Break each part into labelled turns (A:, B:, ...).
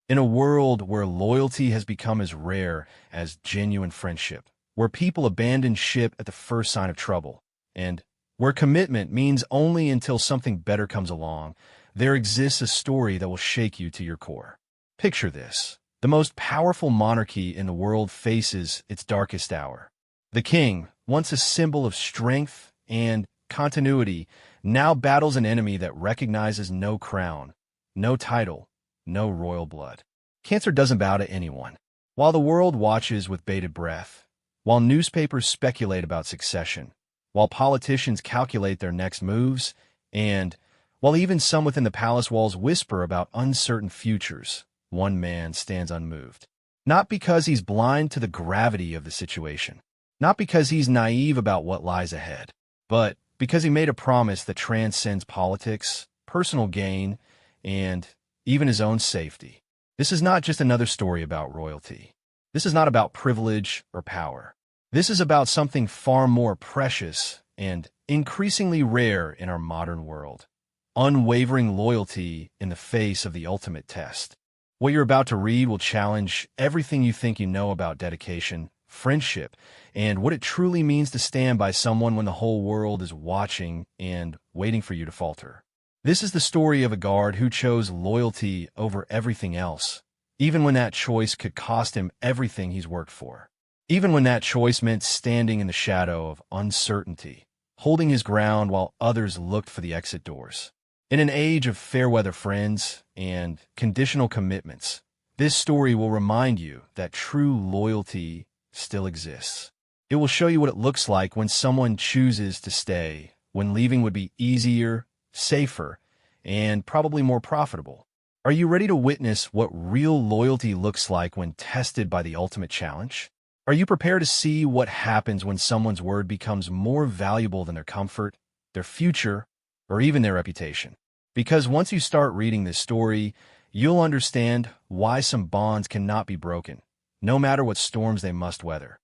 A: In a world where loyalty has become as rare as genuine friendship, where people abandon ship at the first sign of trouble, and where commitment means only until something better comes along, there exists a story that will shake you to your core. Picture this. The most powerful monarchy in the world faces its darkest hour. The king, once a symbol of strength and continuity, now battles an enemy that recognizes no crown, no title, no royal blood. Cancer doesn't bow to anyone. While the world watches with bated breath, while newspapers speculate about succession, while politicians calculate their next moves, and while even some within the palace walls whisper about uncertain futures, one man stands unmoved. Not because he's blind to the gravity of the situation, not because he's naive about what lies ahead, but because he made a promise that transcends politics, personal gain, and even his own safety. This is not just another story about royalty. This is not about privilege or power. This is about something far more precious and increasingly rare in our modern world. Unwavering loyalty in the face of the ultimate test. What you're about to read will challenge everything you think you know about dedication, friendship, and what it truly means to stand by someone when the whole world is watching and waiting for you to falter. This is the story of a guard who chose loyalty over everything else, even when that choice could cost him everything he's worked for. Even when that choice meant standing in the shadow of uncertainty, holding his ground while others looked for the exit doors. In an age of fair-weather friends and conditional commitments, this story will remind you that true loyalty still exists. It will show you what it looks like when someone chooses to stay, when leaving would be easier, safer, and probably more profitable. Are you ready to witness what real loyalty looks like when tested by the ultimate challenge? Are you prepared to see what happens when someone's word becomes more valuable than their comfort, their future, or even their reputation? Because once you start reading this story, you'll understand why some bonds cannot be broken, no matter what storms they must weather.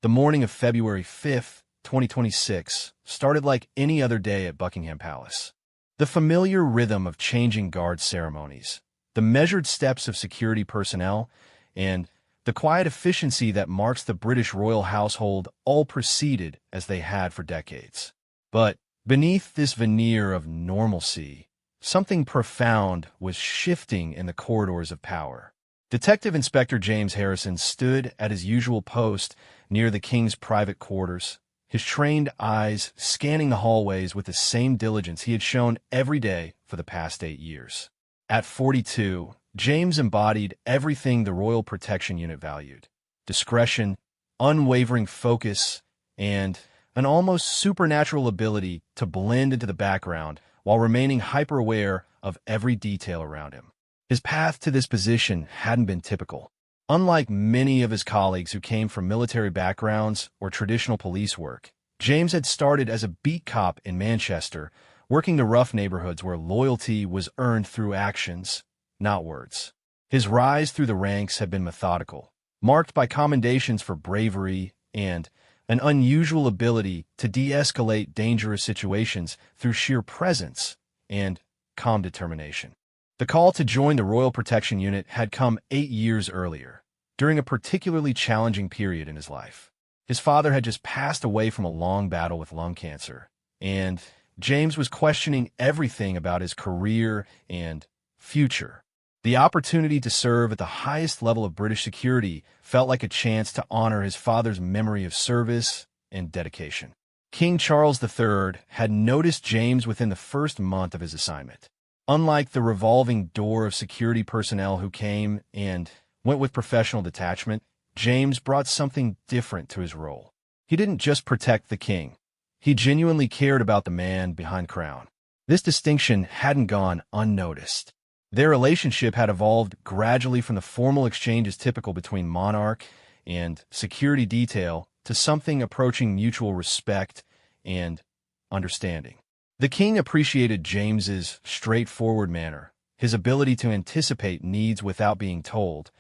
A: The morning of February 5th, 2026, started like any other day at Buckingham Palace. The familiar rhythm of changing guard ceremonies, the measured steps of security personnel, and the quiet efficiency that marks the British royal household all proceeded as they had for decades. But beneath this veneer of normalcy, something profound was shifting in the corridors of power. Detective Inspector James Harrison stood at his usual post near the king's private quarters, his trained eyes scanning the hallways with the same diligence he had shown every day for the past 8 years. At 42, James embodied everything the Royal Protection Unit valued: discretion, unwavering focus, and an almost supernatural ability to blend into the background while remaining hyper-aware of every detail around him. His path to this position hadn't been typical. Unlike many of his colleagues who came from military backgrounds or traditional police work, James had started as a beat cop in Manchester, working the rough neighborhoods where loyalty was earned through actions, not words. His rise through the ranks had been methodical, marked by commendations for bravery and an unusual ability to de-escalate dangerous situations through sheer presence and calm determination. The call to join the Royal Protection Unit had come 8 years earlier, during a particularly challenging period in his life. His father had just passed away from a long battle with lung cancer, and James was questioning everything about his career and future. The opportunity to serve at the highest level of British security felt like a chance to honor his father's memory of service and dedication. King Charles III had noticed James within the first month of his assignment. Unlike the revolving door of security personnel who came and went with professional detachment, James brought something different to his role. He didn't just protect the king. He genuinely cared about the man behind crown. This distinction hadn't gone unnoticed. Their relationship had evolved gradually from the formal exchanges typical between monarch and security detail to something approaching mutual respect and understanding. The king appreciated James's straightforward manner, his ability to anticipate needs without being told,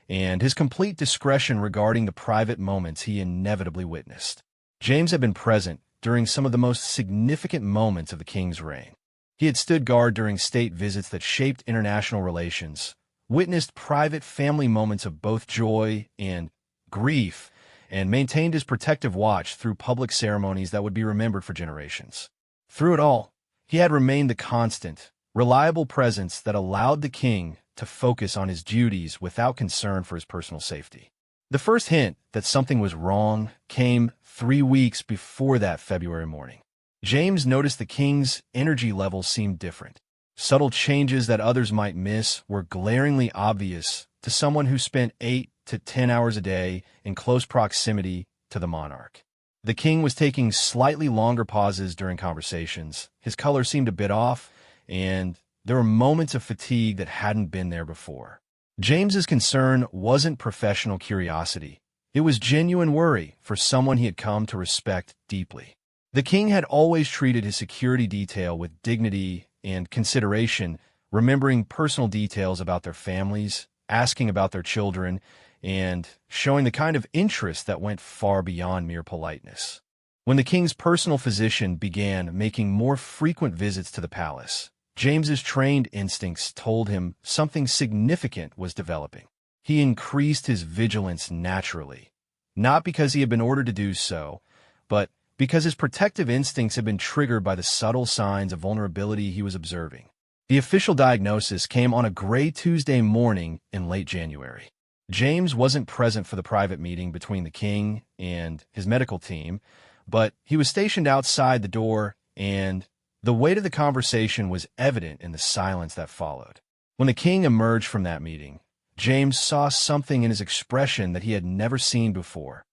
A: and his complete discretion regarding the private moments he inevitably witnessed. James had been present during some of the most significant moments of the king's reign. He had stood guard during state visits that shaped international relations, witnessed private family moments of both joy and grief, and maintained his protective watch through public ceremonies that would be remembered for generations. Through it all, he had remained the constant, reliable presence that allowed the king to focus on his duties without concern for his personal safety. The first hint that something was wrong came 3 weeks before that February morning. James noticed the king's energy levels seemed different. Subtle changes that others might miss were glaringly obvious to someone who spent 8 to 10 hours a day in close proximity to the monarch. The king was taking slightly longer pauses during conversations. His color seemed a bit off, and there were moments of fatigue that hadn't been there before. James's concern wasn't professional curiosity. It was genuine worry for someone he had come to respect deeply. The king had always treated his security detail with dignity and consideration, remembering personal details about their families, asking about their children, and showing the kind of interest that went far beyond mere politeness. When the king's personal physician began making more frequent visits to the palace, James's trained instincts told him something significant was developing. He increased his vigilance naturally, not because he had been ordered to do so, but because his protective instincts had been triggered by the subtle signs of vulnerability he was observing. The official diagnosis came on a gray Tuesday morning in late January. James wasn't present for the private meeting between the king and his medical team, but he was stationed outside the door, and the weight of the conversation was evident in the silence that followed. When the king emerged from that meeting, James saw something in his expression that he had never seen before: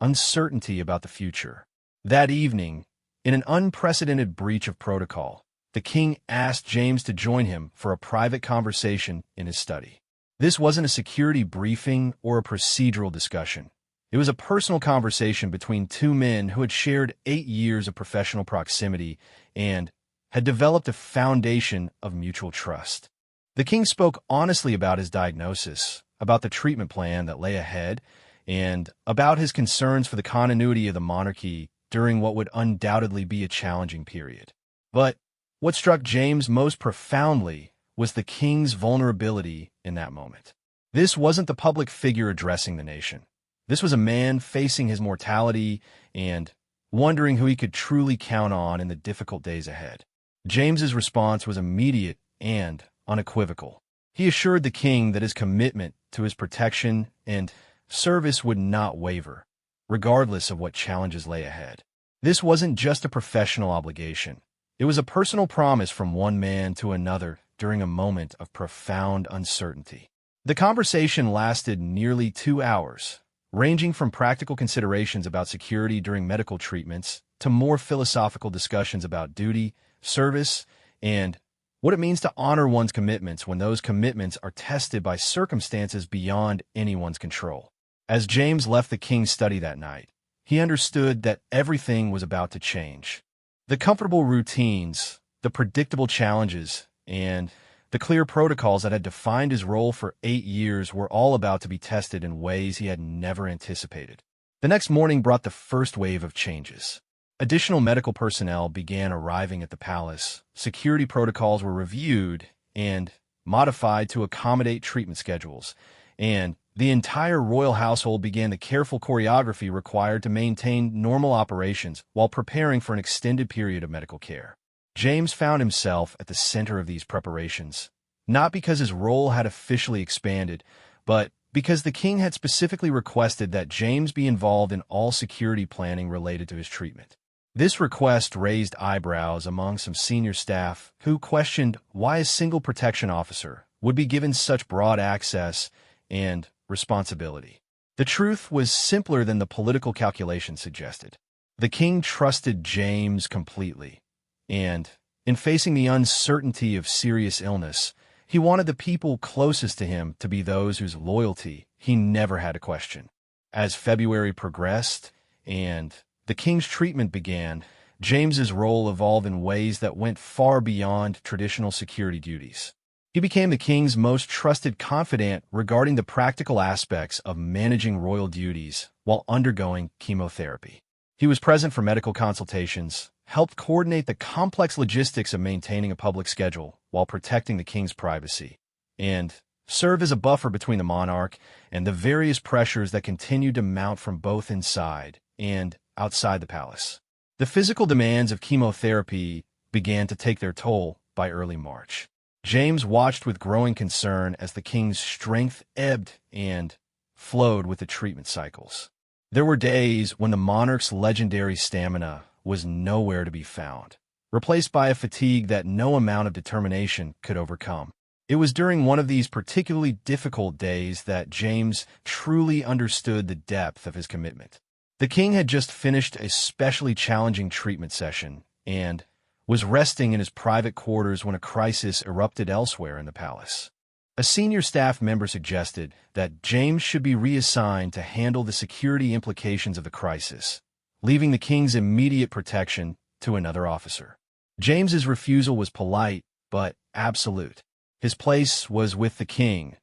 A: uncertainty about the future. That evening, in an unprecedented breach of protocol, the king asked James to join him for a private conversation in his study. This wasn't a security briefing or a procedural discussion. It was a personal conversation between two men who had shared 8 years of professional proximity and had developed a foundation of mutual trust. The king spoke honestly about his diagnosis, about the treatment plan that lay ahead, and about his concerns for the continuity of the monarchy during what would undoubtedly be a challenging period. But what struck James most profoundly was the king's vulnerability in that moment. This wasn't the public figure addressing the nation. This was a man facing his mortality and wondering who he could truly count on in the difficult days ahead. James's response was immediate and unequivocal. He assured the king that his commitment to his protection and service would not waver, regardless of what challenges lay ahead. This wasn't just a professional obligation. It was a personal promise from one man to another during a moment of profound uncertainty. The conversation lasted nearly 2 hours, ranging from practical considerations about security during medical treatments to more philosophical discussions about duty, service, and what it means to honor one's commitments when those commitments are tested by circumstances beyond anyone's control. As James left the king's study that night, he understood that everything was about to change. The comfortable routines, the predictable challenges, and the clear protocols that had defined his role for 8 years were all about to be tested in ways he had never anticipated. The next morning brought the first wave of changes. Additional medical personnel began arriving at the palace. Security protocols were reviewed and modified to accommodate treatment schedules, and the entire royal household began the careful choreography required to maintain normal operations while preparing for an extended period of medical care. James found himself at the center of these preparations, not because his role had officially expanded, but because the king had specifically requested that James be involved in all security planning related to his treatment. This request raised eyebrows among some senior staff who questioned why a single protection officer would be given such broad access and responsibility. The truth was simpler than the political calculation suggested. The king trusted James completely, and in facing the uncertainty of serious illness, he wanted the people closest to him to be those whose loyalty he never had to question. As February progressed and the king's treatment began, James's role evolved in ways that went far beyond traditional security duties. He became the king's most trusted confidant regarding the practical aspects of managing royal duties while undergoing chemotherapy. He was present for medical consultations, helped coordinate the complex logistics of maintaining a public schedule while protecting the king's privacy, and serve as a buffer between the monarch and the various pressures that continued to mount from both inside and outside the palace. The physical demands of chemotherapy began to take their toll by early March. James watched with growing concern as the king's strength ebbed and flowed with the treatment cycles. There were days when the monarch's legendary stamina was nowhere to be found, replaced by a fatigue that no amount of determination could overcome. It was during one of these particularly difficult days that James truly understood the depth of his commitment. The king had just finished a especially challenging treatment session and was resting in his private quarters when a crisis erupted elsewhere in the palace. A senior staff member suggested that James should be reassigned to handle the security implications of the crisis, leaving the king's immediate protection to another officer. James's refusal was polite, but absolute. His place was with the king,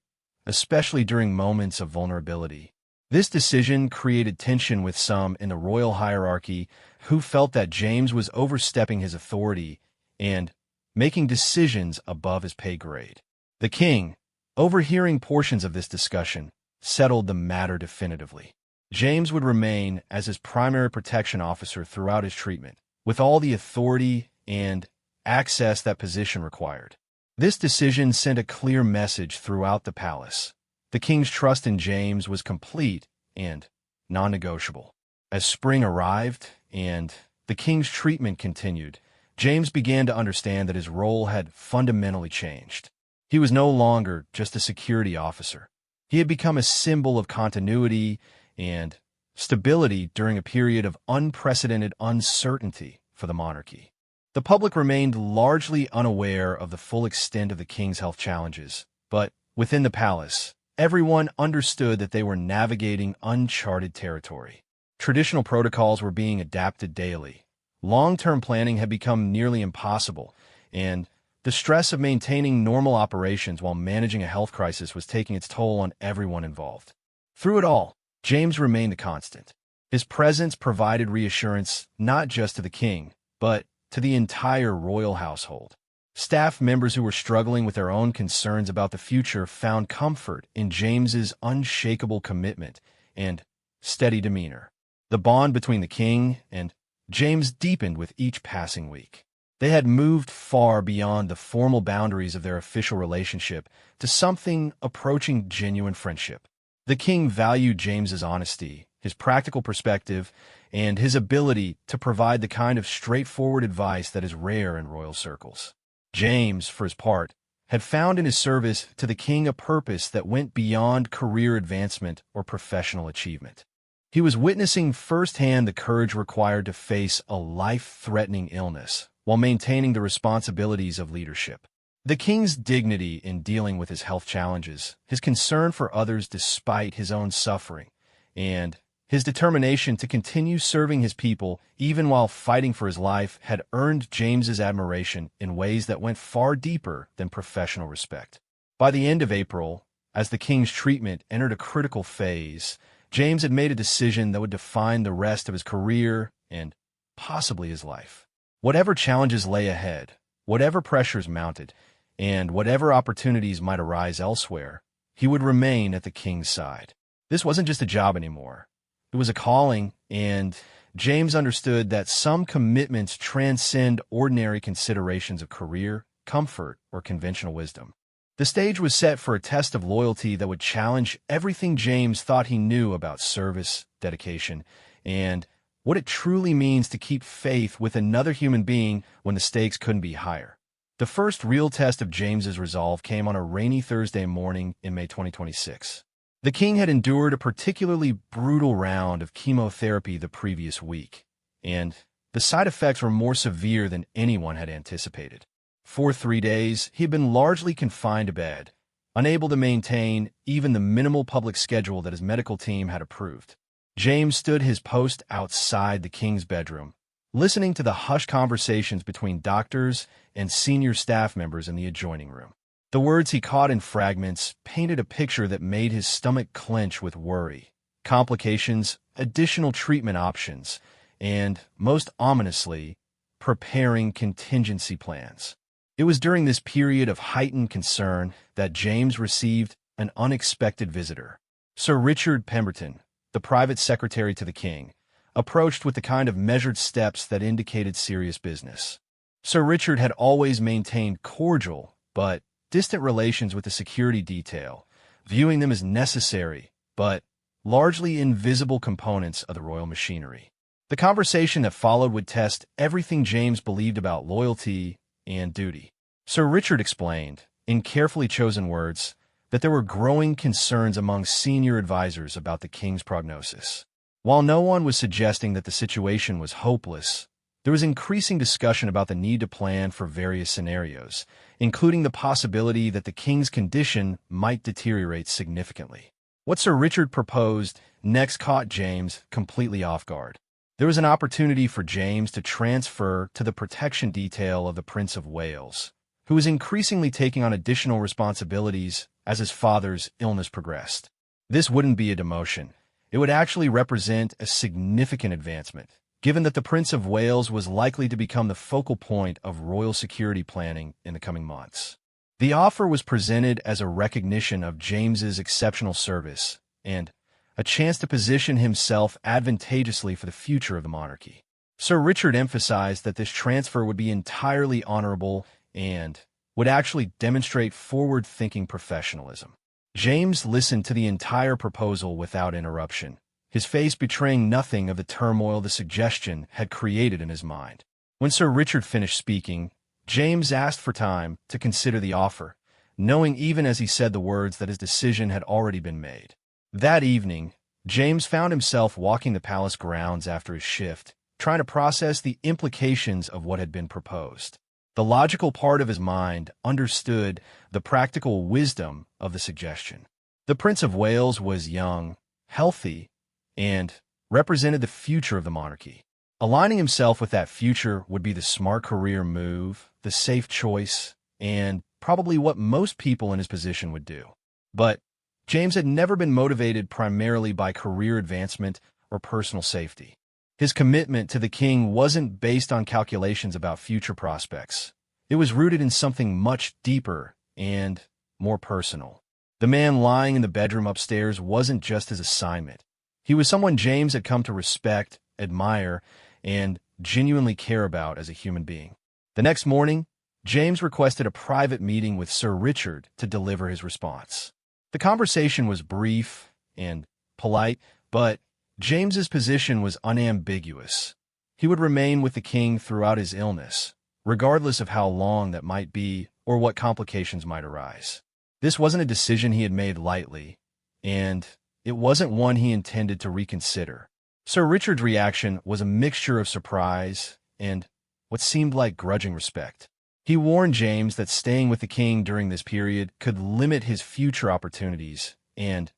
A: especially during moments of vulnerability. This decision created tension with some in the royal hierarchy who felt that James was overstepping his authority and making decisions above his pay grade. The king, overhearing portions of this discussion, settled the matter definitively. James would remain as his primary protection officer throughout his treatment, with all the authority and access that position required. This decision sent a clear message throughout the palace. The king's trust in James was complete and non-negotiable. As spring arrived and the king's treatment continued, James began to understand that his role had fundamentally changed. He was no longer just a security officer. He had become a symbol of continuity and stability during a period of unprecedented uncertainty for the monarchy. The public remained largely unaware of the full extent of the king's health challenges, but within the palace, everyone understood that they were navigating uncharted territory. Traditional protocols were being adapted daily. Long-term planning had become nearly impossible, and the stress of maintaining normal operations while managing a health crisis was taking its toll on everyone involved. Through it all, James remained a constant. His presence provided reassurance not just to the king, but to the entire royal household. Staff members who were struggling with their own concerns about the future found comfort in James's unshakable commitment and steady demeanor. The bond between the king and James deepened with each passing week. They had moved far beyond the formal boundaries of their official relationship to something approaching genuine friendship. The king valued James's honesty, his practical perspective, and his ability to provide the kind of straightforward advice that is rare in royal circles. James, for his part, had found in his service to the king a purpose that went beyond career advancement or professional achievement. He was witnessing firsthand the courage required to face a life-threatening illness while maintaining the responsibilities of leadership. The king's dignity in dealing with his health challenges, his concern for others despite his own suffering, and his determination to continue serving his people even while fighting for his life had earned James's admiration in ways that went far deeper than professional respect. By the end of April, as the king's treatment entered a critical phase, James had made a decision that would define the rest of his career and possibly his life. Whatever challenges lay ahead, whatever pressures mounted, and whatever opportunities might arise elsewhere, he would remain at the king's side. This wasn't just a job anymore. It was a calling, and James understood that some commitments transcend ordinary considerations of career, comfort, or conventional wisdom. The stage was set for a test of loyalty that would challenge everything James thought he knew about service, dedication, and what it truly means to keep faith with another human being when the stakes couldn't be higher. The first real test of James's resolve came on a rainy Thursday morning in May 2026. The king had endured a particularly brutal round of chemotherapy the previous week, and the side effects were more severe than anyone had anticipated. For 3 days, he had been largely confined to bed, unable to maintain even the minimal public schedule that his medical team had approved. James stood his post outside the king's bedroom, listening to the hushed conversations between doctors and senior staff members in the adjoining room. The words he caught in fragments painted a picture that made his stomach clench with worry, complications, additional treatment options, and, most ominously, preparing contingency plans. It was during this period of heightened concern that James received an unexpected visitor. Sir Richard Pemberton, the private secretary to the king, approached with the kind of measured steps that indicated serious business. Sir Richard had always maintained cordial but distant relations with the security detail, viewing them as necessary but largely invisible components of the royal machinery. The conversation that followed would test everything James believed about loyalty and duty. Sir Richard explained, in carefully chosen words, that there were growing concerns among senior advisors about the king's prognosis. While no one was suggesting that the situation was hopeless, there was increasing discussion about the need to plan for various scenarios, including the possibility that the king's condition might deteriorate significantly. What Sir Richard proposed next caught James completely off guard. There was an opportunity for James to transfer to the protection detail of the Prince of Wales, who was increasingly taking on additional responsibilities as his father's illness progressed. This wouldn't be a demotion. It would actually represent a significant advancement, given that the Prince of Wales was likely to become the focal point of royal security planning in the coming months. The offer was presented as a recognition of James's exceptional service and a chance to position himself advantageously for the future of the monarchy. Sir Richard emphasized that this transfer would be entirely honorable and would actually demonstrate forward-thinking professionalism. James listened to the entire proposal without interruption, his face betraying nothing of the turmoil the suggestion had created in his mind. When Sir Richard finished speaking, James asked for time to consider the offer, knowing even as he said the words that his decision had already been made. That evening, James found himself walking the palace grounds after his shift, trying to process the implications of what had been proposed. The logical part of his mind understood the practical wisdom of the suggestion. The Prince of Wales was young, healthy, and represented the future of the monarchy. Aligning himself with that future would be the smart career move, the safe choice, and probably what most people in his position would do. But James had never been motivated primarily by career advancement or personal safety. His commitment to the king wasn't based on calculations about future prospects. It was rooted in something much deeper and more personal. The man lying in the bedroom upstairs wasn't just his assignment. He was someone James had come to respect, admire, and genuinely care about as a human being. The next morning, James requested a private meeting with Sir Richard to deliver his response. The conversation was brief and polite, but James's position was unambiguous. He would remain with the king throughout his illness, regardless of how long that might be or what complications might arise. This wasn't a decision he had made lightly, and it wasn't one he intended to reconsider. Sir Richard's reaction was a mixture of surprise and what seemed like grudging respect. He warned James that staying with the king during this period could limit his future opportunities and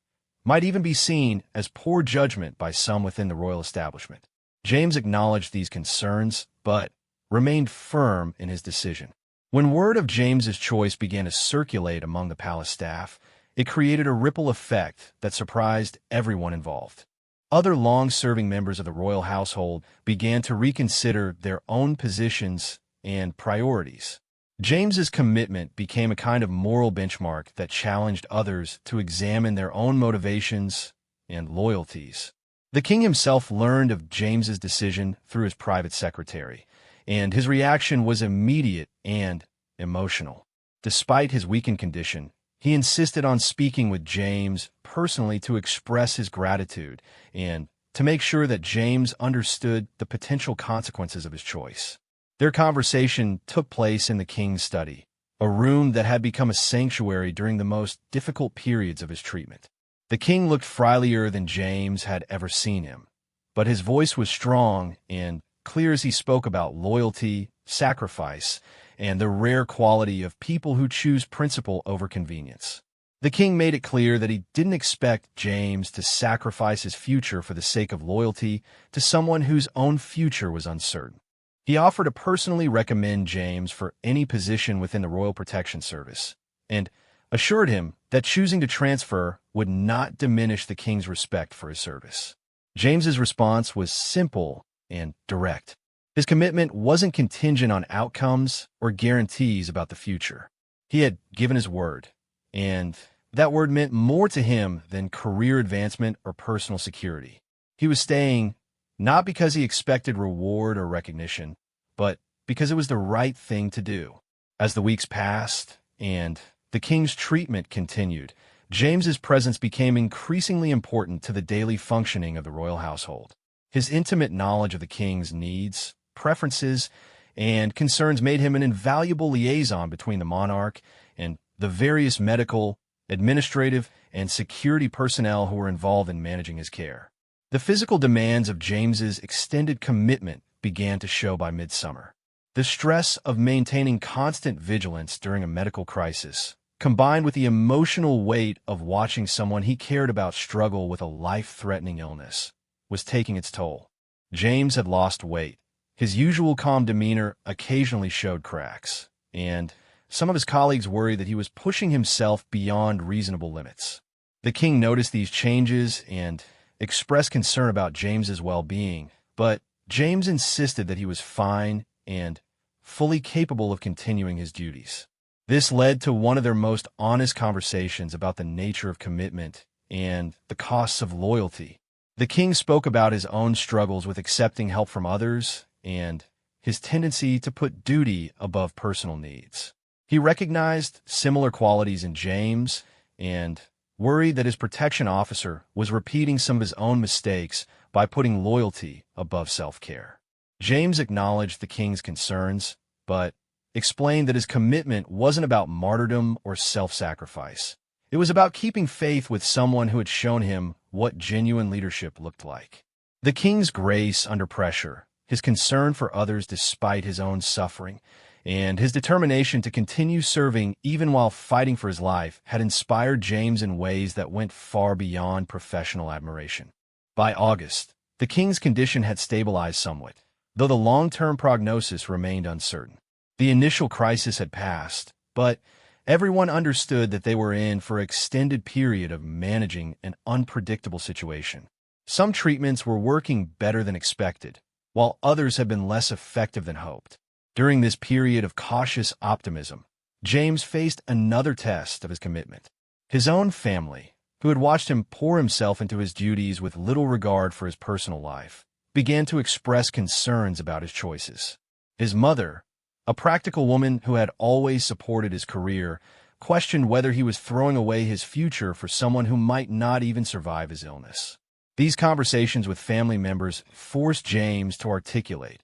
A: might even be seen as poor judgment by some within the royal establishment. James acknowledged these concerns, but remained firm in his decision. When word of James's choice began to circulate among the palace staff, it created a ripple effect that surprised everyone involved. Other long-serving members of the royal household began to reconsider their own positions and priorities. James's commitment became a kind of moral benchmark that challenged others to examine their own motivations and loyalties. The king himself learned of James's decision through his private secretary, and his reaction was immediate and emotional. Despite his weakened condition, he insisted on speaking with James personally to express his gratitude and to make sure that James understood the potential consequences of his choice. Their conversation took place in the king's study, a room that had become a sanctuary during the most difficult periods of his treatment. The king looked friendlier than James had ever seen him, but his voice was strong and clear as he spoke about loyalty, sacrifice, and the rare quality of people who choose principle over convenience. The king made it clear that he didn't expect James to sacrifice his future for the sake of loyalty to someone whose own future was uncertain. He offered to personally recommend James for any position within the Royal Protection Service, and assured him that choosing to transfer would not diminish the king's respect for his service. James's response was simple and direct. His commitment wasn't contingent on outcomes or guarantees about the future. He had given his word, and that word meant more to him than career advancement or personal security. He was staying not because he expected reward or recognition, but because it was the right thing to do. As the weeks passed and the king's treatment continued, James's presence became increasingly important to the daily functioning of the royal household. His intimate knowledge of the king's needs, preferences, and concerns made him an invaluable liaison between the monarch and the various medical, administrative, and security personnel who were involved in managing his care. The physical demands of James's extended commitment began to show by midsummer. The stress of maintaining constant vigilance during a medical crisis, combined with the emotional weight of watching someone he cared about struggle with a life-threatening illness, was taking its toll. James had lost weight. His usual calm demeanor occasionally showed cracks, and some of his colleagues worried that he was pushing himself beyond reasonable limits. The king noticed these changes and expressed concern about James's well-being, but James insisted that he was fine and fully capable of continuing his duties. This led to one of their most honest conversations about the nature of commitment and the costs of loyalty. The king spoke about his own struggles with accepting help from others and his tendency to put duty above personal needs. He recognized similar qualities in James and worried that his protection officer was repeating some of his own mistakes by putting loyalty above self-care. James acknowledged the king's concerns, but explained that his commitment wasn't about martyrdom or self-sacrifice. It was about keeping faith with someone who had shown him what genuine leadership looked like. The king's grace under pressure, his concern for others despite his own suffering, and his determination to continue serving even while fighting for his life had inspired James in ways that went far beyond professional admiration. By August, the king's condition had stabilized somewhat, though the long-term prognosis remained uncertain. The initial crisis had passed, but everyone understood that they were in for an extended period of managing an unpredictable situation. Some treatments were working better than expected, while others had been less effective than hoped. During this period of cautious optimism, James faced another test of his commitment. His own family, who had watched him pour himself into his duties with little regard for his personal life, began to express concerns about his choices. His mother, a practical woman who had always supported his career, questioned whether he was throwing away his future for someone who might not even survive his illness. These conversations with family members forced James to articulate,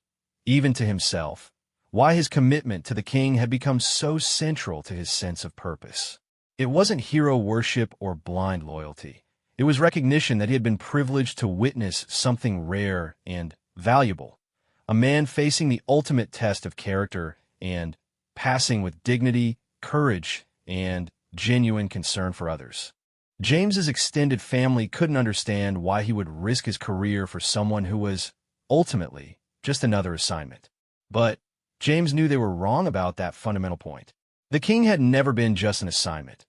A: even to himself, why his commitment to the king had become so central to his sense of purpose. It wasn't hero worship or blind loyalty. It was recognition that he had been privileged to witness something rare and valuable, a man facing the ultimate test of character and passing with dignity, courage, and genuine concern for others. James's extended family couldn't understand why he would risk his career for someone who was, ultimately, just another assignment. But James knew they were wrong about that fundamental point. The king had never been just an assignment.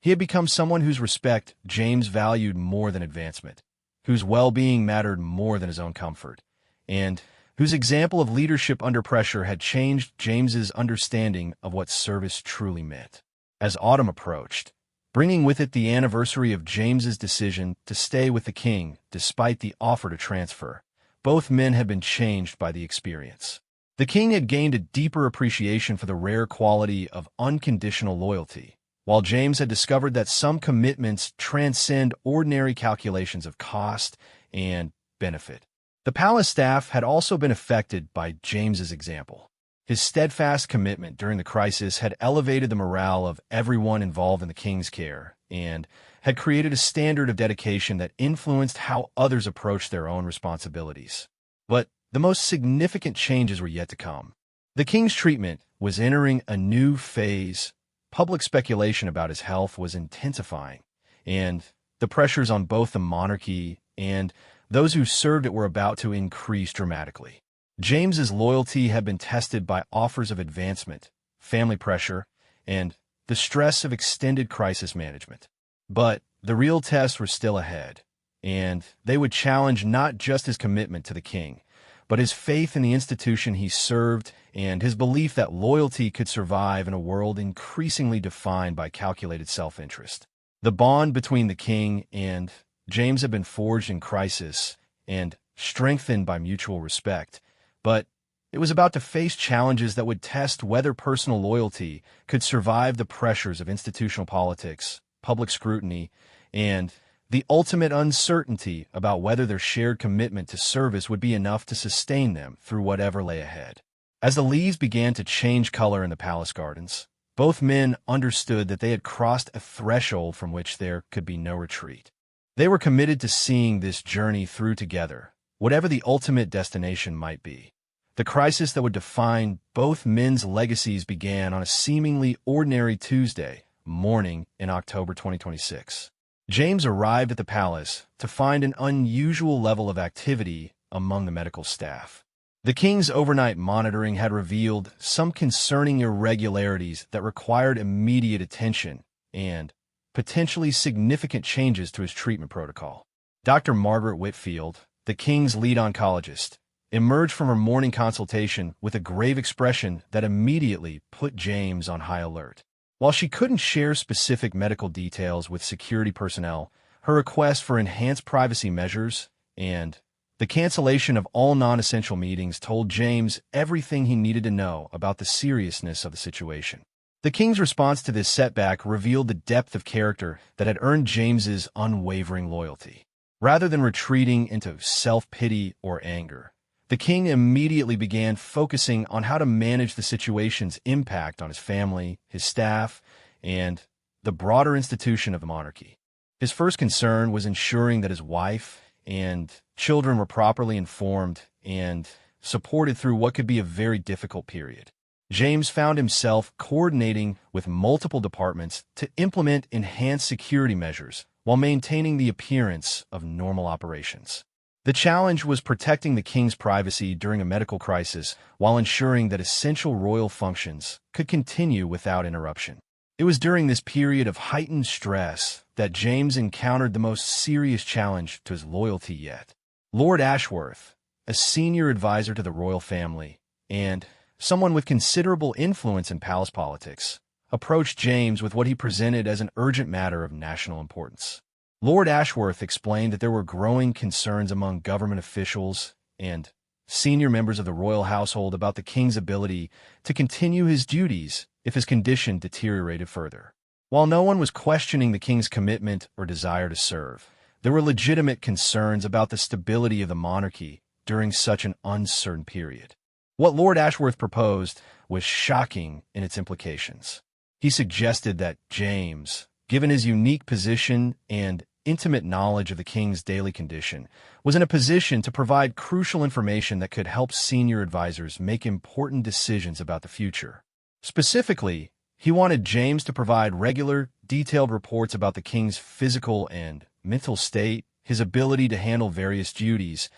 A: He had become someone whose respect James valued more than advancement, whose well-being mattered more than his own comfort, and whose example of leadership under pressure had changed James's understanding of what service truly meant. As autumn approached, bringing with it the anniversary of James's decision to stay with the king despite the offer to transfer, both men had been changed by the experience. The king had gained a deeper appreciation for the rare quality of unconditional loyalty, while James had discovered that some commitments transcend ordinary calculations of cost and benefit. The palace staff had also been affected by James's example. His steadfast commitment during the crisis had elevated the morale of everyone involved in the king's care and had created a standard of dedication that influenced how others approached their own responsibilities. But the most significant changes were yet to come. The king's treatment was entering a new phase. Public speculation about his health was intensifying, and the pressures on both the monarchy and those who served it were about to increase dramatically. James's loyalty had been tested by offers of advancement, family pressure, and the stress of extended crisis management. But the real tests were still ahead, and they would challenge not just his commitment to the king, but his faith in the institution he served and his belief that loyalty could survive in a world increasingly defined by calculated self-interest. The bond between the king and James had been forged in crisis and strengthened by mutual respect, but it was about to face challenges that would test whether personal loyalty could survive the pressures of institutional politics, public scrutiny, and the ultimate uncertainty about whether their shared commitment to service would be enough to sustain them through whatever lay ahead. As the leaves began to change color in the palace gardens, both men understood that they had crossed a threshold from which there could be no retreat. They were committed to seeing this journey through together, whatever the ultimate destination might be. The crisis that would define both men's legacies began on a seemingly ordinary Tuesday morning in October 2026. James arrived at the palace to find an unusual level of activity among the medical staff. The king's overnight monitoring had revealed some concerning irregularities that required immediate attention and potentially significant changes to his treatment protocol. Dr. Margaret Whitfield, the king's lead oncologist, emerged from her morning consultation with a grave expression that immediately put James on high alert. While she couldn't share specific medical details with security personnel, her request for enhanced privacy measures and the cancellation of all non-essential meetings told James everything he needed to know about the seriousness of the situation. The king's response to this setback revealed the depth of character that had earned James's unwavering loyalty. Rather than retreating into self-pity or anger, the king immediately began focusing on how to manage the situation's impact on his family, his staff, and the broader institution of the monarchy. His first concern was ensuring that his wife and children were properly informed and supported through what could be a very difficult period. James found himself coordinating with multiple departments to implement enhanced security measures while maintaining the appearance of normal operations. The challenge was protecting the king's privacy during a medical crisis while ensuring that essential royal functions could continue without interruption. It was during this period of heightened stress that James encountered the most serious challenge to his loyalty yet. Lord Ashworth, a senior advisor to the royal family and someone with considerable influence in palace politics, approached James with what he presented as an urgent matter of national importance. Lord Ashworth explained that there were growing concerns among government officials and senior members of the royal household about the king's ability to continue his duties if his condition deteriorated further. While no one was questioning the king's commitment or desire to serve, there were legitimate concerns about the stability of the monarchy during such an uncertain period. What Lord Ashworth proposed was shocking in its implications. He suggested that James, given his unique position and intimate knowledge of the king's daily condition, was in a position to provide crucial information that could help senior advisors make important decisions about the future. Specifically, he wanted James to provide regular, detailed reports about the king's physical and mental state, his ability to handle various duties,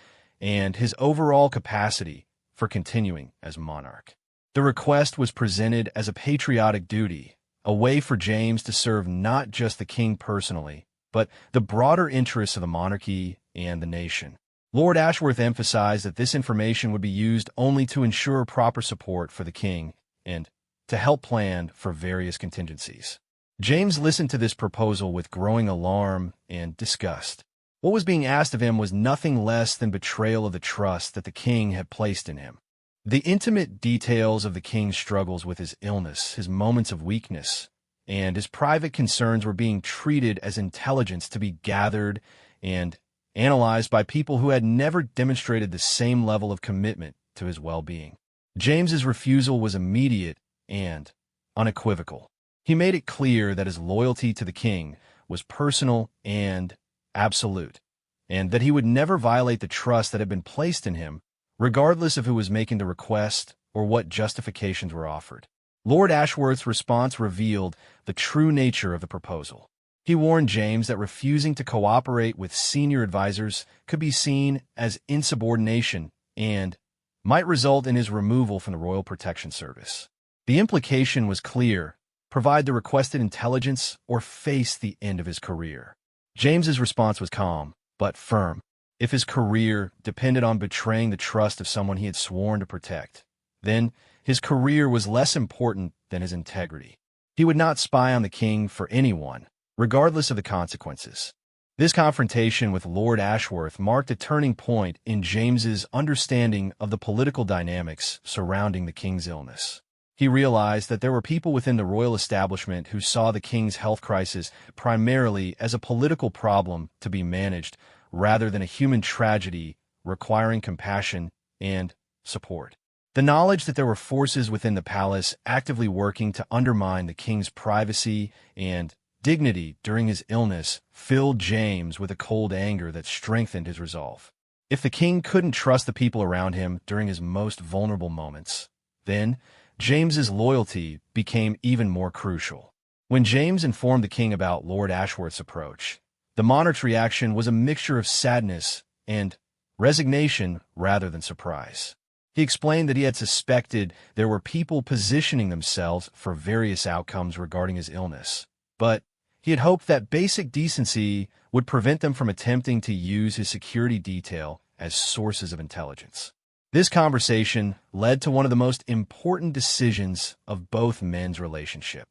A: and his overall capacity for continuing as monarch. The request was presented as a patriotic duty, a way for James to serve not just the king personally, but the broader interests of the monarchy and the nation. Lord Ashworth emphasized that this information would be used only to ensure proper support for the king and to help plan for various contingencies. James listened to this proposal with growing alarm and disgust. What was being asked of him was nothing less than betrayal of the trust that the king had placed in him. The intimate details of the king's struggles with his illness, his moments of weakness, and his private concerns were being treated as intelligence to be gathered and analyzed by people who had never demonstrated the same level of commitment to his well-being. James's refusal was immediate and unequivocal. He made it clear that his loyalty to the king was personal and absolute, and that he would never violate the trust that had been placed in him, regardless of who was making the request or what justifications were offered. Lord Ashworth's response revealed the true nature of the proposal. He warned James that refusing to cooperate with senior advisors could be seen as insubordination and might result in his removal from the Royal Protection Service. The implication was clear: provide the requested intelligence or face the end of his career. James's response was calm, but firm. If his career depended on betraying the trust of someone he had sworn to protect, then his career was less important than his integrity. He would not spy on the king for anyone, regardless of the consequences. This confrontation with Lord Ashworth marked a turning point in James's understanding of the political dynamics surrounding the king's illness. He realized that there were people within the royal establishment who saw the king's health crisis primarily as a political problem to be managed, rather than a human tragedy requiring compassion and support. The knowledge that there were forces within the palace actively working to undermine the king's privacy and dignity during his illness filled James with a cold anger that strengthened his resolve. If the king couldn't trust the people around him during his most vulnerable moments, then James's loyalty became even more crucial. When James informed the king about Lord Ashworth's approach, the monarch's reaction was a mixture of sadness and resignation rather than surprise. He explained that he had suspected there were people positioning themselves for various outcomes regarding his illness, but he had hoped that basic decency would prevent them from attempting to use his security detail as sources of intelligence. This conversation led to one of the most important decisions of both men's relationship.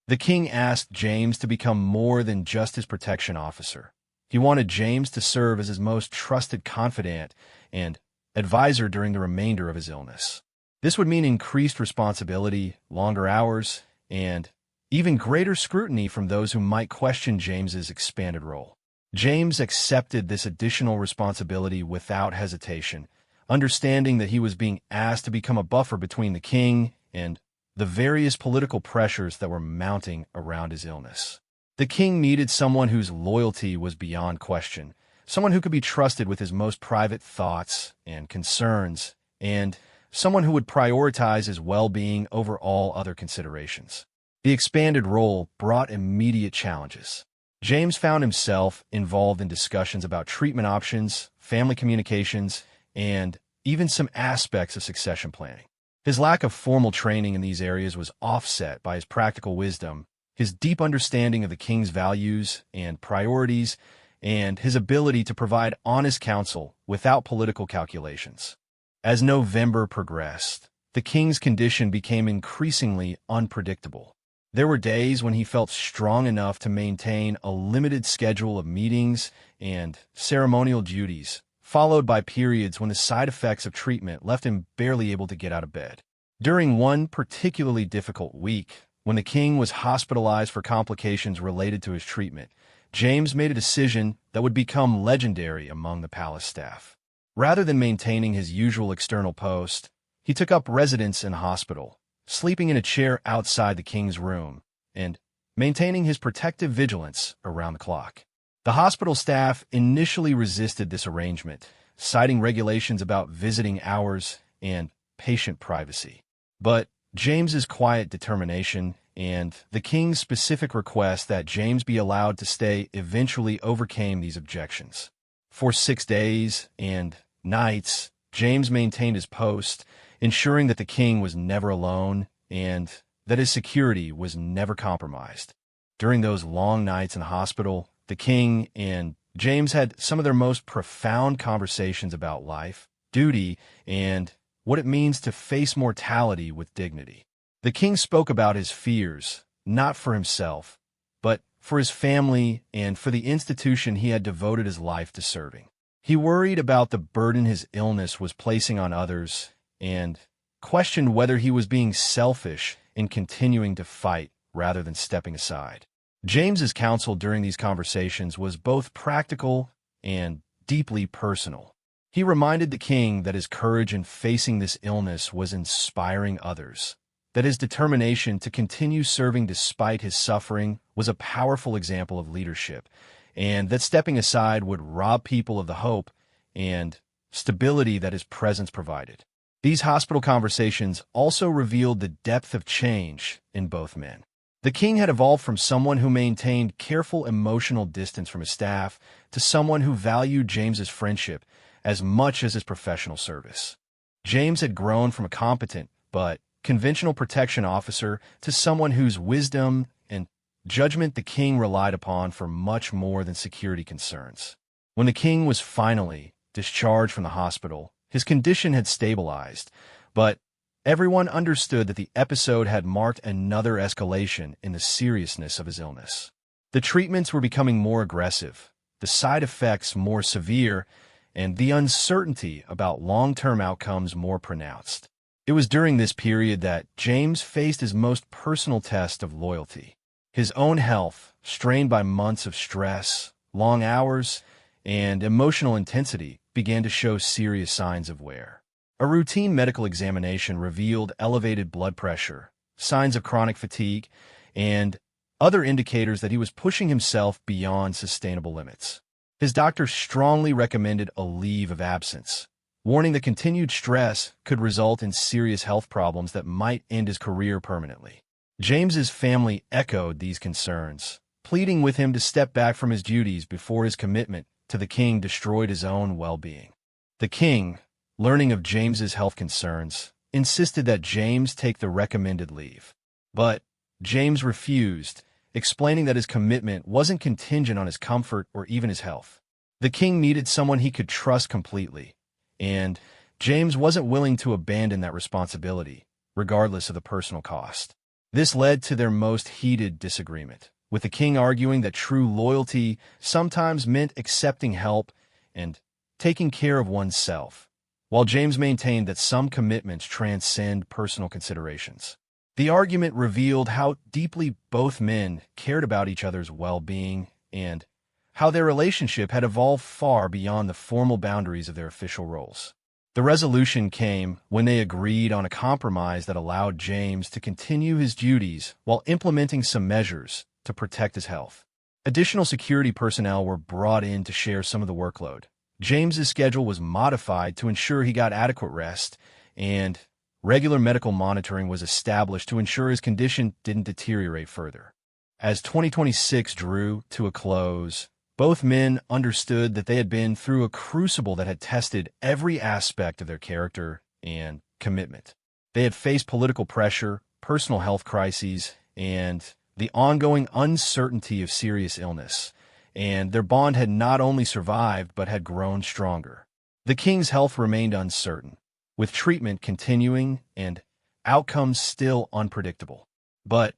A: The king asked James to become more than just his protection officer. He wanted James to serve as his most trusted confidant and advisor during the remainder of his illness. This would mean increased responsibility, longer hours, and even greater scrutiny from those who might question James's expanded role. James accepted this additional responsibility without hesitation, understanding that he was being asked to become a buffer between the king and the various political pressures that were mounting around his illness. The king needed someone whose loyalty was beyond question, someone who could be trusted with his most private thoughts and concerns, and someone who would prioritize his well-being over all other considerations. The expanded role brought immediate challenges. James found himself involved in discussions about treatment options, family communications, and even some aspects of succession planning. His lack of formal training in these areas was offset by his practical wisdom, his deep understanding of the king's values and priorities, and his ability to provide honest counsel without political calculations. As November progressed, the king's condition became increasingly unpredictable. There were days when he felt strong enough to maintain a limited schedule of meetings and ceremonial duties, followed by periods when the side effects of treatment left him barely able to get out of bed. During one particularly difficult week, when the king was hospitalized for complications related to his treatment, James made a decision that would become legendary among the palace staff. Rather than maintaining his usual external post, he took up residence in hospital, sleeping in a chair outside the king's room, and maintaining his protective vigilance around the clock. The hospital staff initially resisted this arrangement, citing regulations about visiting hours and patient privacy. But James's quiet determination and the king's specific request that James be allowed to stay eventually overcame these objections. For 6 days and nights, James maintained his post, ensuring that the king was never alone and that his security was never compromised. During those long nights in the hospital, the king and James had some of their most profound conversations about life, duty, and what it means to face mortality with dignity. The king spoke about his fears, not for himself, but for his family and for the institution he had devoted his life to serving. He worried about the burden his illness was placing on others and questioned whether he was being selfish in continuing to fight rather than stepping aside. James's counsel during these conversations was both practical and deeply personal. He reminded the king that his courage in facing this illness was inspiring others, that his determination to continue serving despite his suffering was a powerful example of leadership, and that stepping aside would rob people of the hope and stability that his presence provided. These hospital conversations also revealed the depth of change in both men. The king had evolved from someone who maintained careful emotional distance from his staff to someone who valued James's friendship as much as his professional service. James had grown from a competent but conventional protection officer to someone whose wisdom and judgment the king relied upon for much more than security concerns. When the king was finally discharged from the hospital, his condition had stabilized, but everyone understood that the episode had marked another escalation in the seriousness of his illness. The treatments were becoming more aggressive, the side effects more severe, and the uncertainty about long-term outcomes more pronounced. It was during this period that James faced his most personal test of loyalty. His own health, strained by months of stress, long hours, and emotional intensity, began to show serious signs of wear. A routine medical examination revealed elevated blood pressure, signs of chronic fatigue, and other indicators that he was pushing himself beyond sustainable limits. His doctor strongly recommended a leave of absence, warning that continued stress could result in serious health problems that might end his career permanently. James's family echoed these concerns, pleading with him to step back from his duties before his commitment to the king destroyed his own well-being. The king, learning of James's health concerns, insisted that James take the recommended leave. But James refused, explaining that his commitment wasn't contingent on his comfort or even his health. The king needed someone he could trust completely, and James wasn't willing to abandon that responsibility, regardless of the personal cost. This led to their most heated disagreement, with the king arguing that true loyalty sometimes meant accepting help and taking care of oneself, while James maintained that some commitments transcend personal considerations. The argument revealed how deeply both men cared about each other's well-being and how their relationship had evolved far beyond the formal boundaries of their official roles. The resolution came when they agreed on a compromise that allowed James to continue his duties while implementing some measures to protect his health. Additional security personnel were brought in to share some of the workload. James's schedule was modified to ensure he got adequate rest, and regular medical monitoring was established to ensure his condition didn't deteriorate further. As 2026 drew to a close, both men understood that they had been through a crucible that had tested every aspect of their character and commitment. They had faced political pressure, personal health crises, and the ongoing uncertainty of serious illness, and their bond had not only survived but had grown stronger. The king's health remained uncertain, with treatment continuing and outcomes still unpredictable. But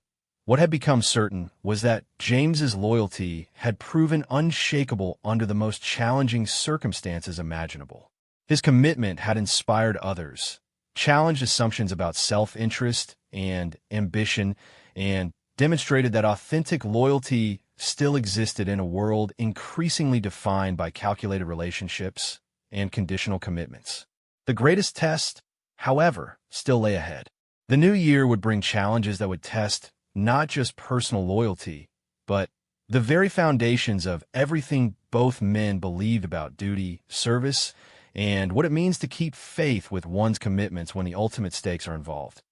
A: what had become certain was that James's loyalty had proven unshakable under the most challenging circumstances imaginable. His commitment had inspired others, challenged assumptions about self-interest and ambition, and demonstrated that authentic loyalty still existed in a world increasingly defined by calculated relationships and conditional commitments. The greatest test, however, still lay ahead. The new year would bring challenges that would test not just personal loyalty, but the very foundations of everything both men believed about duty, service, and what it means to keep faith with one's commitments when the ultimate stakes are involved.